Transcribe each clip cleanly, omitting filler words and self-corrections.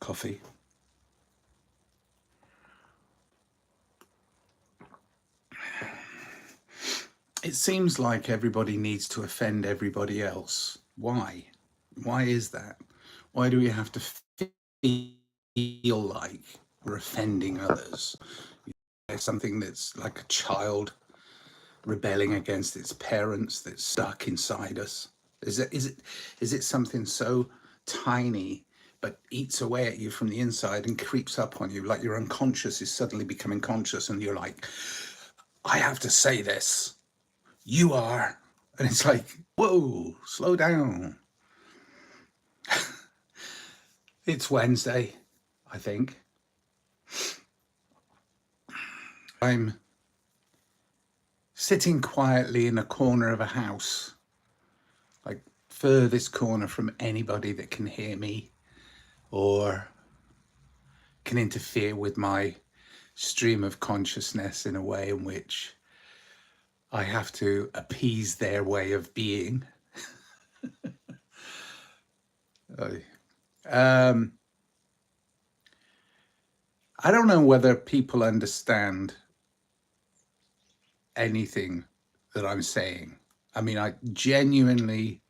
coffee. It seems like everybody needs to offend everybody else. Why? Why is that? Why do we have to feel like we're offending others? There's something that's like a child rebelling against its parents that's stuck inside us. Is it something so tiny but eats away at you from the inside and creeps up on you, like your unconscious is suddenly becoming conscious and you're like, I have to say this. You are. And it's like, whoa, slow down. It's Wednesday, I think. I'm sitting quietly in a corner of a house, like furthest corner from anybody that can hear me or can interfere with my stream of consciousness in a way in which I have to appease their way of being. I don't know whether people understand anything that I'm saying. I mean, I genuinely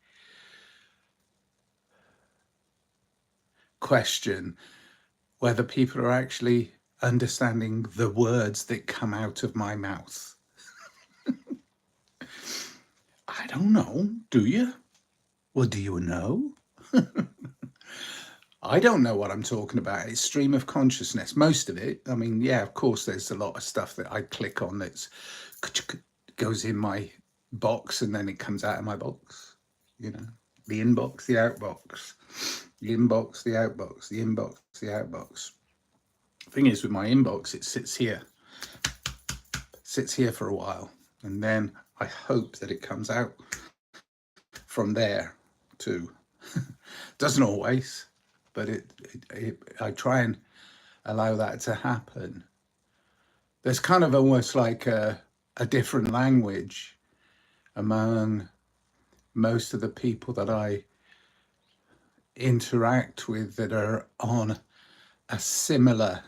question whether people are actually understanding the words that come out of my mouth. I don't know. Do you? Well, do you know? I don't know what I'm talking about. It's stream of consciousness. Most of it. I mean, yeah, of course, there's a lot of stuff that I click on that's goes in my box and then it comes out of my box. You know, the inbox, the outbox, the inbox, the outbox, the inbox, the outbox. The thing is, with my inbox, it sits here for a while, and then I hope that it comes out from there too. Doesn't always, but I try and allow that to happen. There's kind of almost like a different language among most of the people that I interact with that are on a similar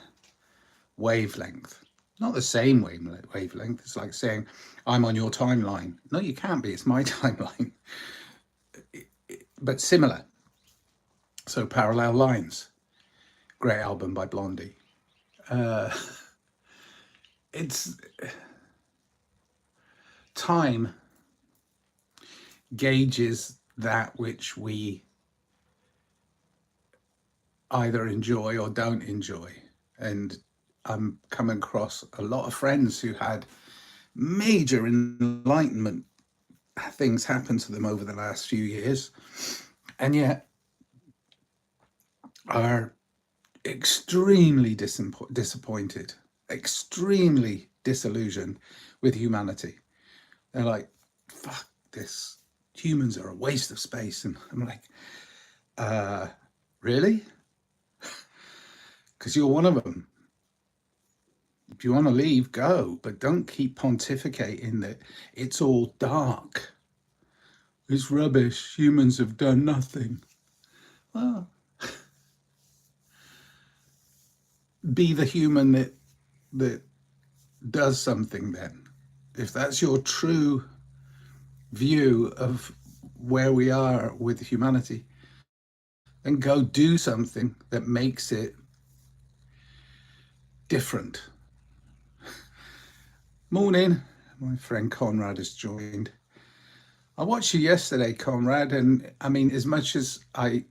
wavelength. Not the same wavelength. It's like saying, I'm on your timeline. No, you can't be. It's my timeline. But similar. So Parallel Lines. Great album by Blondie. It's time gauges that which we either enjoy or don't enjoy. And I'm coming across a lot of friends who had major enlightenment things happen to them over the last few years, and yet are extremely disappointed, extremely disillusioned with humanity. They're like, fuck this, humans are a waste of space. And I'm like, really? Because you're one of them. If you want to leave, go, but don't keep pontificating that it's all dark. It's rubbish. Humans have done nothing. Well, be the human that does something then. If that's your true view of where we are with humanity, then go do something that makes it different. Morning, my friend Conrad has joined. I watched you yesterday, Conrad, and I mean, as much as I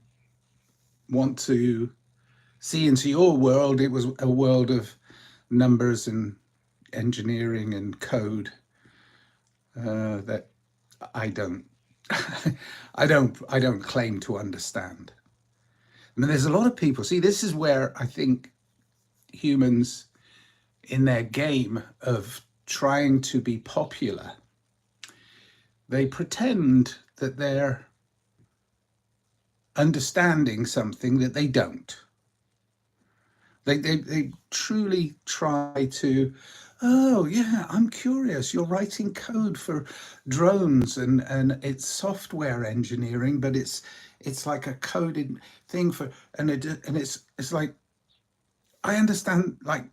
want to see into your world, it was a world of numbers and engineering and code that I don't I don't claim to understand. I mean, there's a lot of people. See, this is where I think humans, in their game of trying to be popular, they pretend that they're understanding something that they don't. They truly try to, oh yeah, I'm curious. You're writing code for drones and it's software engineering, but it's like a coded thing for, and it's like, I understand, like,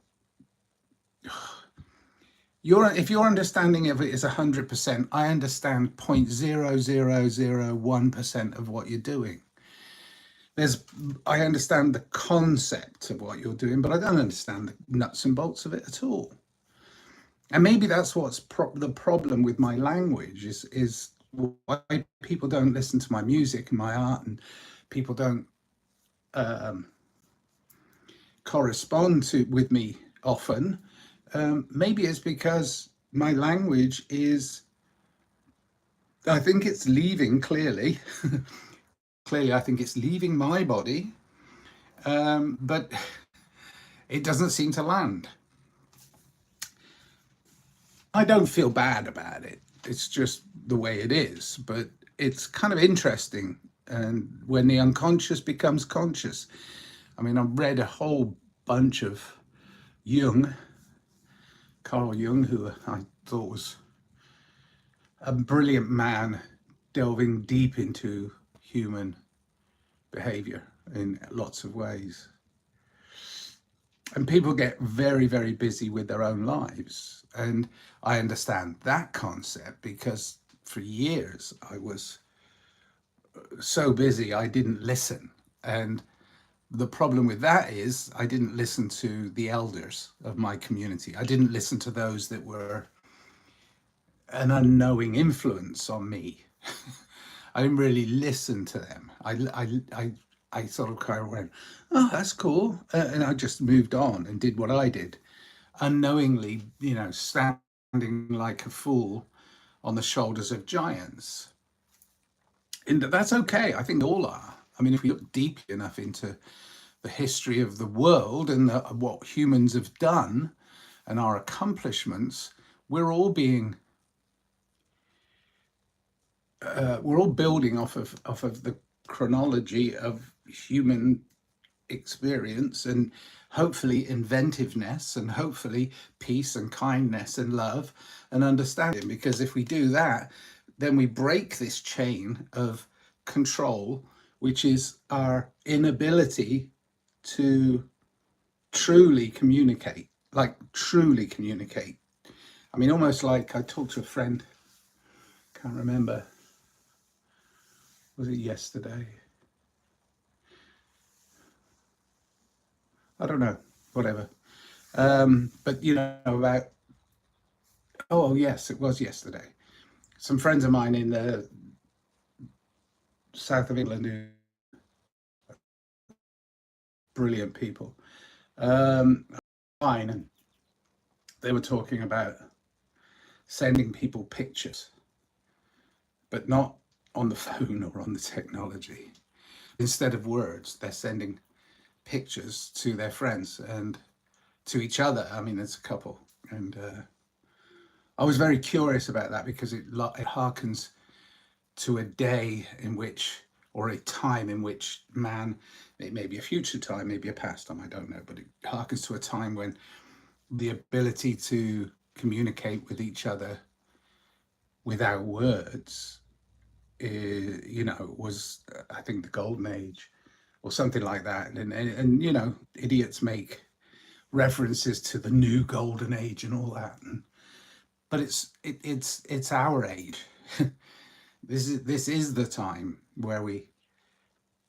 if your understanding of it is 100%, I understand 0.0001% of what you're doing. There's, I understand the concept of what you're doing, but I don't understand the nuts and bolts of it at all. And maybe that's what's the problem with my language is why people don't listen to my music and my art, and people don't um, correspond with me often. Maybe it's because my language is, I think it's leaving clearly. Clearly, I think it's leaving my body, but it doesn't seem to land. I don't feel bad about it. It's just the way it is. But it's kind of interesting. And when the unconscious becomes conscious, I mean, I've read a whole bunch of Carl Jung, who I thought was a brilliant man delving deep into human behavior in lots of ways. And people get very, very busy with their own lives. And I understand that concept because for years I was so busy I didn't listen. And the problem with that is I didn't listen to the elders of my community. I didn't listen to those that were an unknowing influence on me. I didn't really listen to them. I sort of kind of went, oh, that's cool. And I just moved on and did what I did, unknowingly, standing like a fool on the shoulders of giants. And that's okay. I think we all are. I mean, if we look deeply enough into the history of the world and what humans have done and our accomplishments, we're all being we're all building off of the chronology of human experience, and hopefully inventiveness, and hopefully peace and kindness and love and understanding. Because if we do that, then we break this chain of control, which is our inability to truly communicate, like truly communicate. I mean, almost like I talked to a friend, can't remember, was it yesterday? I don't know, whatever. But about, oh yes, it was yesterday. Some friends of mine in the south of England, who brilliant people, fine, and they were talking about sending people pictures, but not on the phone or on the technology. Instead of words, they're sending pictures to their friends and to each other. I mean, it's a couple, and I was very curious about that because it harkens to a day in which, or a time in which man, it may be a future time, maybe a past time, I don't know, but it harkens to a time when the ability to communicate with each other without words, was, I think, the golden age or something like that. And idiots make references to the new golden age and all that. But it's our age. This is the time where we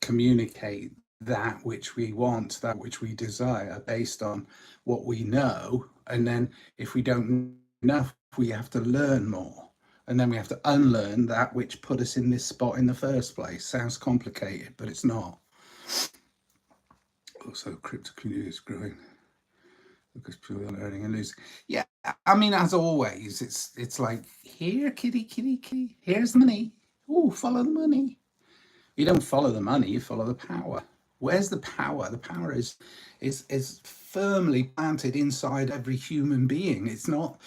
communicate that which we want, that which we desire, based on what we know. And then if we don't know enough, we have to learn more. And then we have to unlearn that which put us in this spot in the first place. Sounds complicated, but it's not. Also, crypto community is growing because people are learning and losing. Yeah, I mean, as always, it's like, here, kitty, kitty, kitty, here's the money. Oh, follow the money. You don't follow the money, you follow the power. Where's the power? The power is firmly planted inside every human being. It's not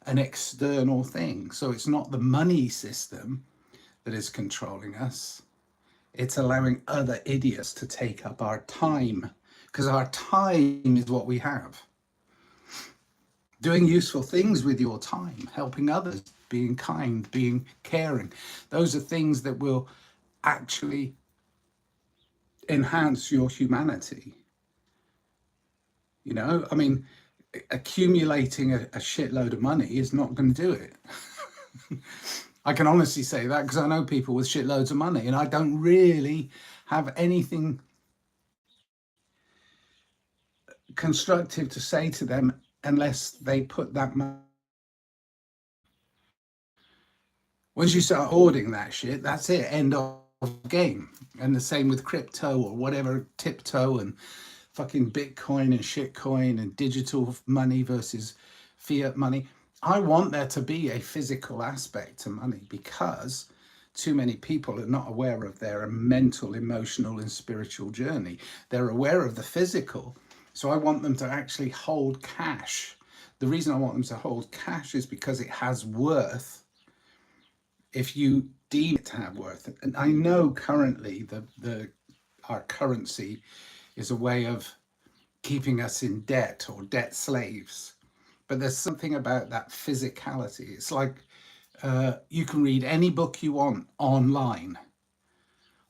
an external thing. So it's not the money system that is controlling us. It's allowing other idiots to take up our time, because our time is what we have. Doing useful things with your time, helping others, being kind, being caring. Those are things that will actually enhance your humanity. You know, I mean, accumulating a shitload of money is not going to do it. I can honestly say that because I know people with shitloads of money, and I don't really have anything constructive to say to them unless they put that money. Once you start hoarding that shit, that's it, end of game. And the same with crypto or whatever, tiptoe and fucking Bitcoin and shitcoin and digital money versus fiat money. I want there to be a physical aspect to money because too many people are not aware of their mental, emotional, and spiritual journey. They're aware of the physical. So I want them to actually hold cash. The reason I want them to hold cash is because it has worth if you deem it to have worth. And I know currently our currency is a way of keeping us in debt or debt slaves. But there's something about that physicality. It's like you can read any book you want online.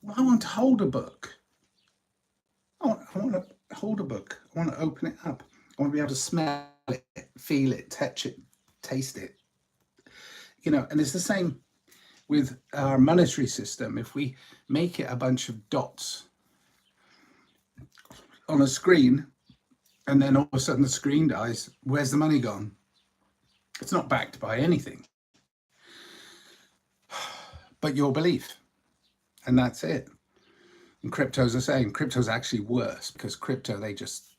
Well, I want to hold a book. I want to hold a book. I want to open it up. I want to be able to smell it, feel it, touch it, taste it. You know, and it's the same with our monetary system. If we make it a bunch of dots on a screen, and then all of a sudden the screen dies, where's the money gone? It's not backed by anything but your belief, and that's it. And cryptos are saying crypto's actually worse because crypto, they just,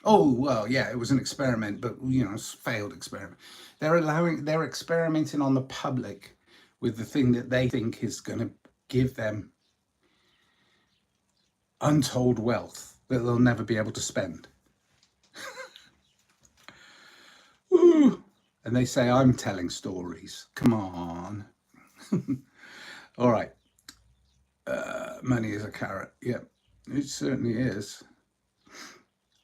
oh well, yeah, it was an experiment, but you know, it's a failed experiment. They're experimenting on the public with the thing that they think is going to give them untold wealth that they'll never be able to spend. Ooh. And they say I'm telling stories. Come on. All right. Money is a carrot. Yeah, it certainly is.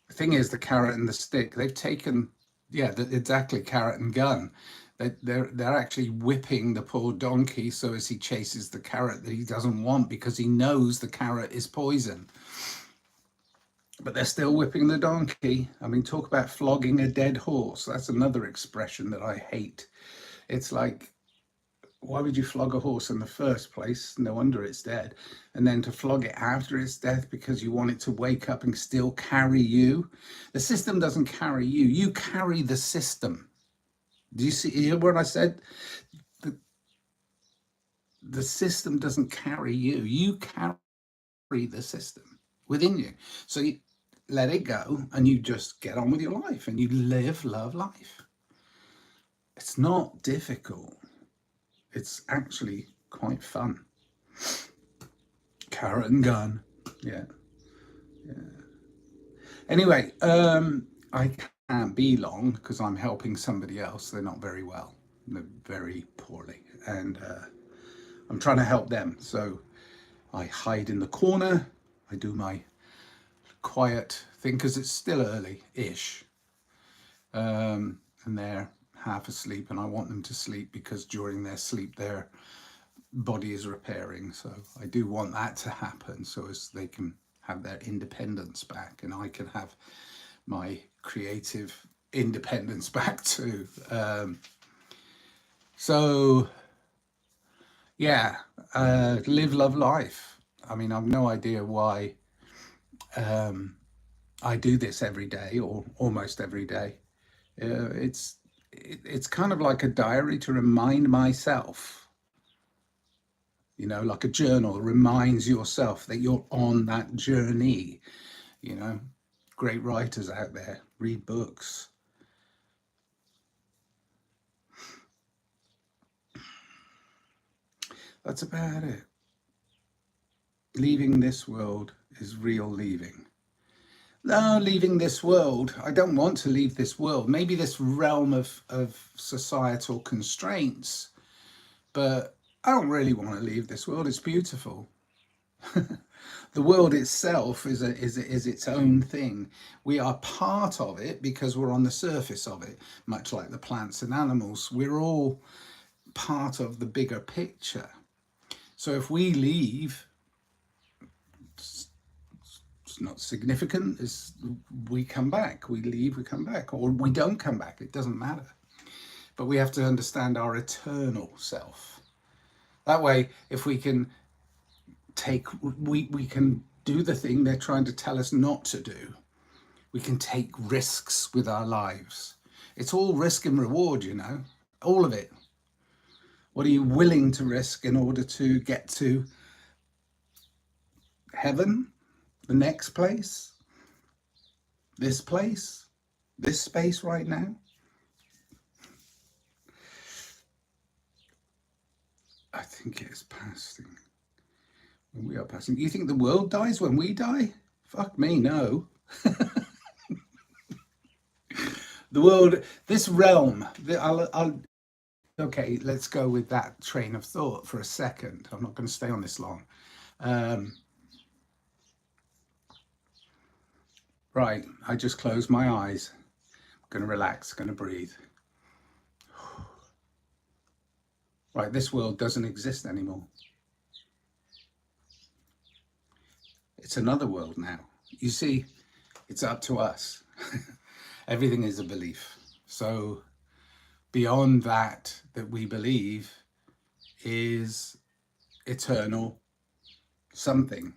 The thing is, the carrot and the stick, they've taken, yeah, exactly, carrot and gun. They're actually whipping the poor donkey so as he chases the carrot that he doesn't want because he knows the carrot is poison. But they're still whipping the donkey. I mean, talk about flogging a dead horse. That's another expression that I hate. It's like, why would you flog a horse in the first place? No wonder it's dead. And then to flog it after its death because you want it to wake up and still carry you. The system doesn't carry you. You carry the system. Do you hear what I said? The system doesn't carry you. You carry the system within you. So you let it go and you just get on with your life and you love life. It's not difficult. It's actually quite fun. Carrot and gun. Yeah. Anyway, I can't be long because I'm helping somebody else. They're not very well. They're very poorly. And I'm trying to help them. So I hide in the corner. I do my quiet thing because it's still early-ish. And they're half asleep and I want them to sleep because during their sleep their body is repairing. So I do want that to happen so as they can have their independence back and I can have my creative independence back too. So yeah, live, love, life. I mean, I've no idea why I do this every day or almost every day. It's kind of like a diary to remind myself, you know, like a journal reminds yourself that you're on that journey. You know, great writers out there, read books. That's about it. Leaving this world is real leaving. No, leaving this world. I don't want to leave this world. Maybe this realm of societal constraints, but I don't really want to leave this world. It's beautiful. The world itself is its own thing. We are part of it because we're on the surface of it, much like the plants and animals. We're all part of the bigger picture. So if we leave, It's not significant. We come back, we leave, we come back, or we don't come back. It doesn't matter. But we have to understand our eternal self. That way, if we can we can do the thing they're trying to tell us not to do. We can take risks with our lives. It's all risk and reward, you know, all of it. What are you willing to risk in order to get to heaven, the next place, this space right now? I think it's passing. When we are passing. Do you think the world dies when we die? Fuck me, no. The world, this realm, okay, let's go with that train of thought for a second. I'm not going to stay on this long. Right, I just closed my eyes. I'm going to relax, going to breathe. Right, this world doesn't exist anymore. It's another world now. You see, it's up to us. Everything is a belief. So beyond that we believe is eternal something.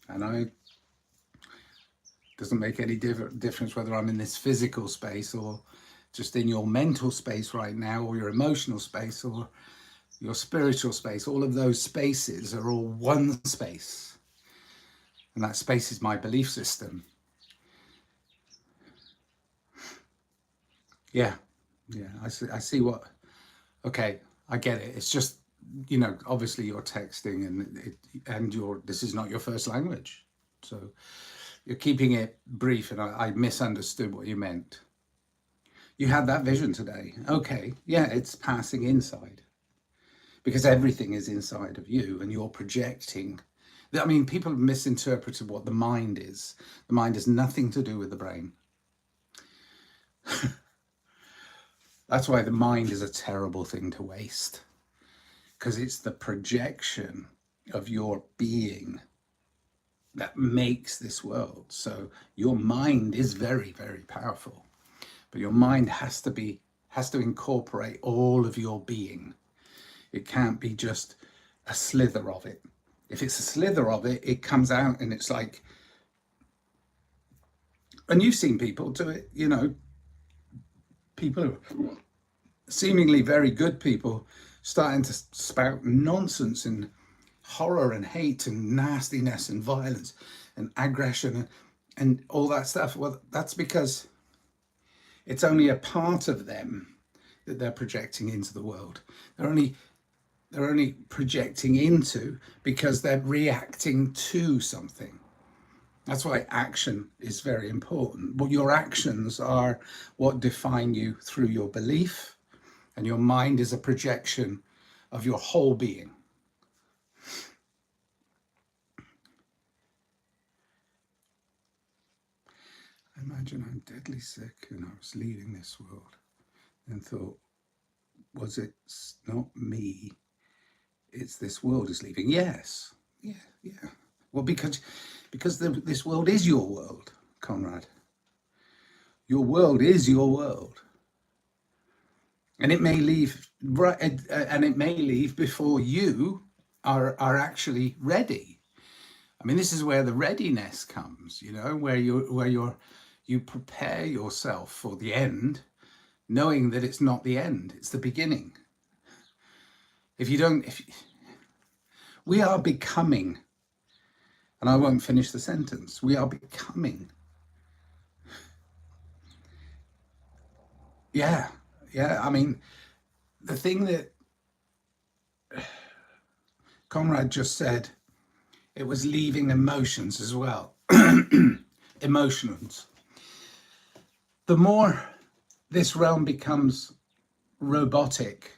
And doesn't make any difference whether I'm in this physical space or just in your mental space right now, or your emotional space or your spiritual space. All of those spaces are all one space. And that space is my belief system. Yeah, I see what, okay, I get it. It's just, you know, obviously you're texting and this is not your first language. So you're keeping it brief, and I misunderstood what you meant. You had that vision today. Okay, yeah, it's passing inside. Because everything is inside of you and you're projecting. I mean, people have misinterpreted what the mind is. The mind has nothing to do with the brain. That's why the mind is a terrible thing to waste, because it's the projection of your being that makes this world. So your mind is very, very powerful, but your mind has to incorporate all of your being. It can't be just a slither of it. If it's a slither of it, it comes out and it's like, and you've seen people do it, you know, people who seemingly very good people starting to spout nonsense and horror and hate and nastiness and violence and aggression and all that stuff. Well, that's because it's only a part of them that they're projecting into the world. They're only projecting into because they're reacting to something. That's why action is very important. But your actions are what define you through your belief, and your mind is a projection of your whole being. Imagine I'm deadly sick and I was leaving this world and thought, was it not me? It's this world is leaving. Yes. Yeah. Well, because this world is your world, Conrad. Your world is your world. And it may leave and it may leave before you are actually ready. I mean, this is where the readiness comes, you know, where you prepare yourself for the end, knowing that it's not the end, it's the beginning. We are becoming, and I won't finish the sentence, we are becoming. Yeah, I mean, the thing that Conrad just said, it was leaving emotions as well. Emotions. The more this realm becomes robotic,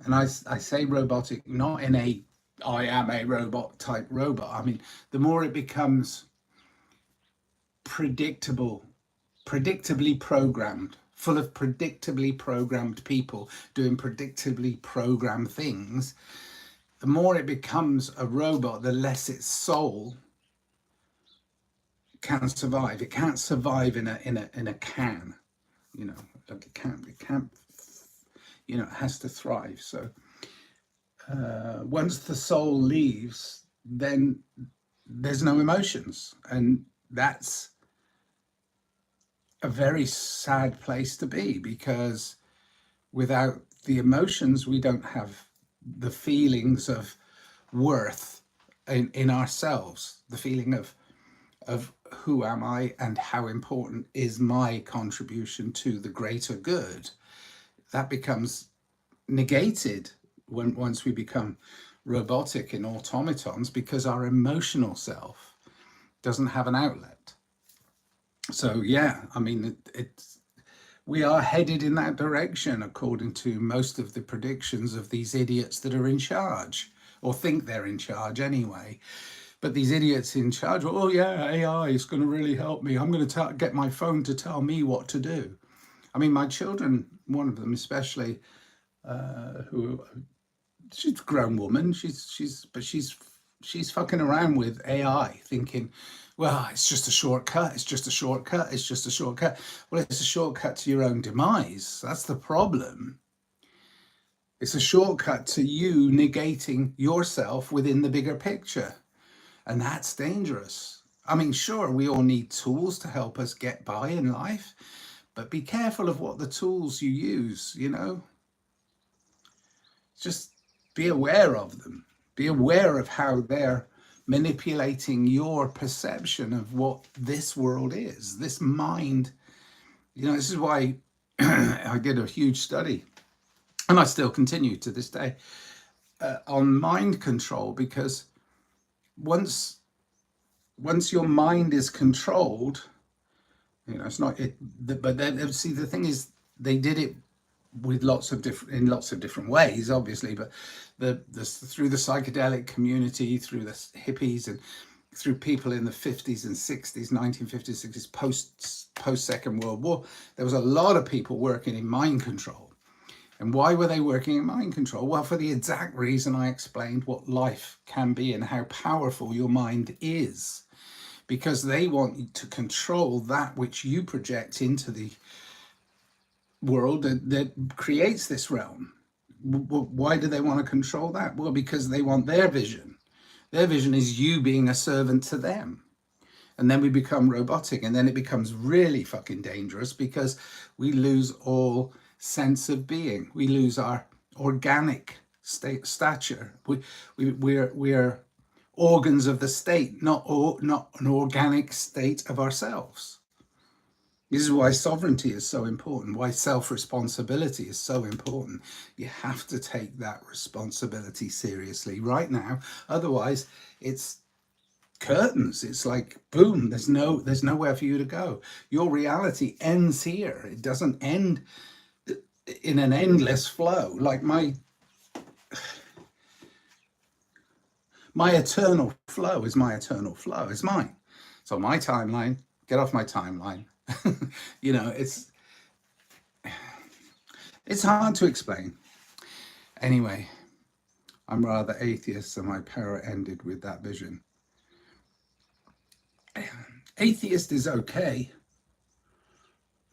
and I say robotic not in a I am a robot type robot. I mean, the more it becomes predictably programmed, full of predictably programmed people doing predictably programmed things, the more it becomes a robot, the less its soul can survive. It can't survive in a can, you know, like it can't, you know, it has to thrive. So once the soul leaves, then there's no emotions, and that's a very sad place to be, because without the emotions, we don't have the feelings of worth in ourselves, the feeling of who am I and how important is my contribution to the greater good. That becomes negated once we become robotic in automatons, because our emotional self doesn't have an outlet. So yeah, I mean, it's we are headed in that direction, according to most of the predictions of these idiots that are in charge, or think they're in charge anyway. But these idiots in charge, oh yeah, AI is going to really help me. I'm going to get my phone to tell me what to do. I mean, my children, one of them especially, who she's a grown woman, she's fucking around with AI, thinking, well, it's just a shortcut. It's just a shortcut. It's just a shortcut. Well, it's a shortcut to your own demise. That's the problem. It's a shortcut to you negating yourself within the bigger picture. And that's dangerous. I mean, sure, we all need tools to help us get by in life, but be careful of what the tools you use, you know? Just be aware of them. Be aware of how they're manipulating your perception of what this world is, this mind. You know, this is why I did a huge study, and I still continue to this day, on mind control, because once your mind is controlled, you know, it's not it. But then, see, the thing is, they did it with lots of different ways, obviously. But through the psychedelic community, through the hippies, and through people in the 50s and 60s, 1950s, 60s, post Second World War, there was a lot of people working in mind control. And why were they working in mind control? Well, for the exact reason I explained what life can be and how powerful your mind is. Because they want to control that which you project into the world that creates this realm. Why do they want to control that? Well, because they want their vision. Their vision is you being a servant to them. And then we become robotic, and then it becomes really fucking dangerous, because we lose all sense of being. We lose our organic stature. We're organs of the state, not an organic state of ourselves. This is why sovereignty is so important, why self-responsibility is so important. You have to take that responsibility seriously right now. Otherwise, it's curtains. It's like, boom, there's nowhere for you to go. Your reality ends here. It doesn't end in an endless flow. Like my eternal flow is my eternal flow. It's mine. So my timeline, get off my timeline. You know, it's hard to explain. Anyway, I'm rather atheist, so my power ended with that vision. Atheist is okay.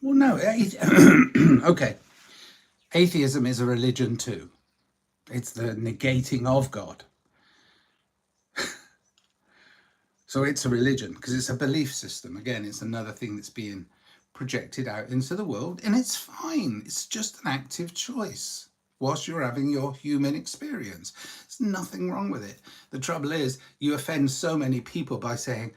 Well, no, okay. Atheism is a religion too. It's the negating of God. So it's a religion because it's a belief system. Again, it's another thing that's being projected out into the world, and it's fine. It's just an active choice whilst you're having your human experience. There's nothing wrong with it. The trouble is, you offend so many people by saying,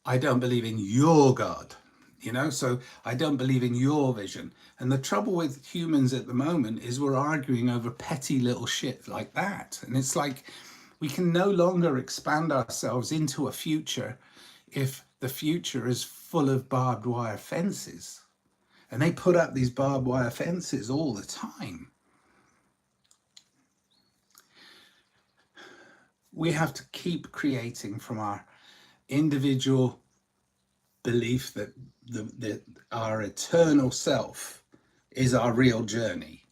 I don't believe in your God, you know, so I don't believe in your vision. And the trouble with humans at the moment is we're arguing over petty little shit like that. And it's like, we can no longer expand ourselves into a future if the future is full of barbed wire fences. And they put up these barbed wire fences all the time. We have to keep creating from our individual belief that our eternal self is our real journey.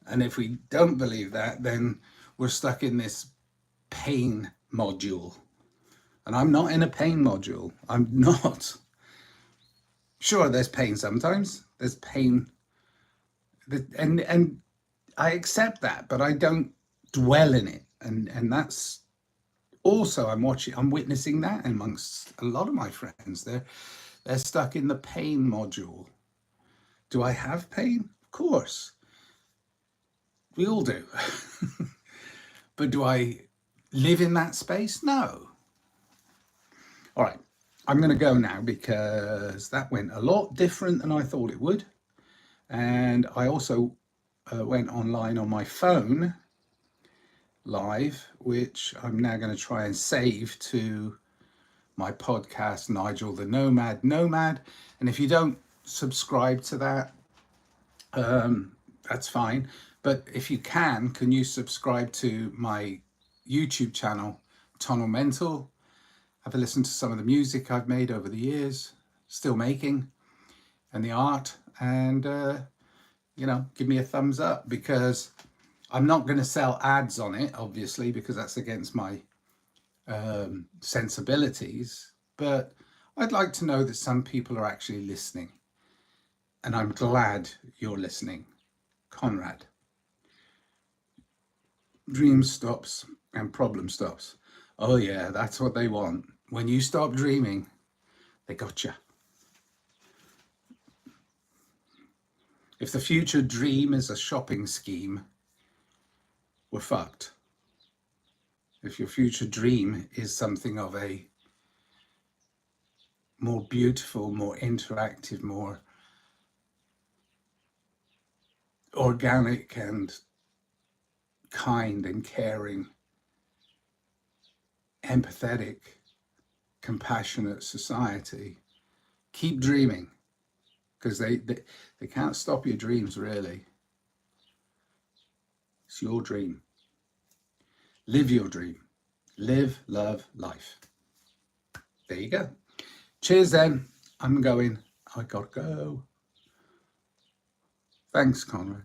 And if we don't believe that, then we're stuck in this pain module. And I'm not in a pain module. I'm not. Sure, there's pain sometimes. There's pain. And I accept that, but I don't dwell in it. And that's also, I'm witnessing that amongst a lot of my friends. They're stuck in the pain module. Do I have pain? Of course. We all do. But do I live in that space? No. All right. I'm going to go now because that went a lot different than I thought it would. And I also went online on my phone live, which I'm now going to try and save to my podcast, Nigel the Nomad. And if you don't subscribe to that, that's fine. But if you can you subscribe to my YouTube channel, Tunnel Mental? Have a listen to some of the music I've made over the years, still making, and the art. And, give me a thumbs up, because I'm not going to sell ads on it, obviously, because that's against my sensibilities. But I'd like to know that some people are actually listening. And I'm glad you're listening. Conrad. Dream stops and problem stops. Oh yeah, that's what they want. When you stop dreaming, they got you. If the future dream is a shopping scheme, we're fucked. If your future dream is something of a more beautiful, more interactive, more organic and kind and caring, empathetic, compassionate society, keep dreaming, because they can't stop your dreams, really. It's your dream. Live your dream. Live, love, life. There you go. Cheers then. I'm going. I gotta go. Thanks, Conrad.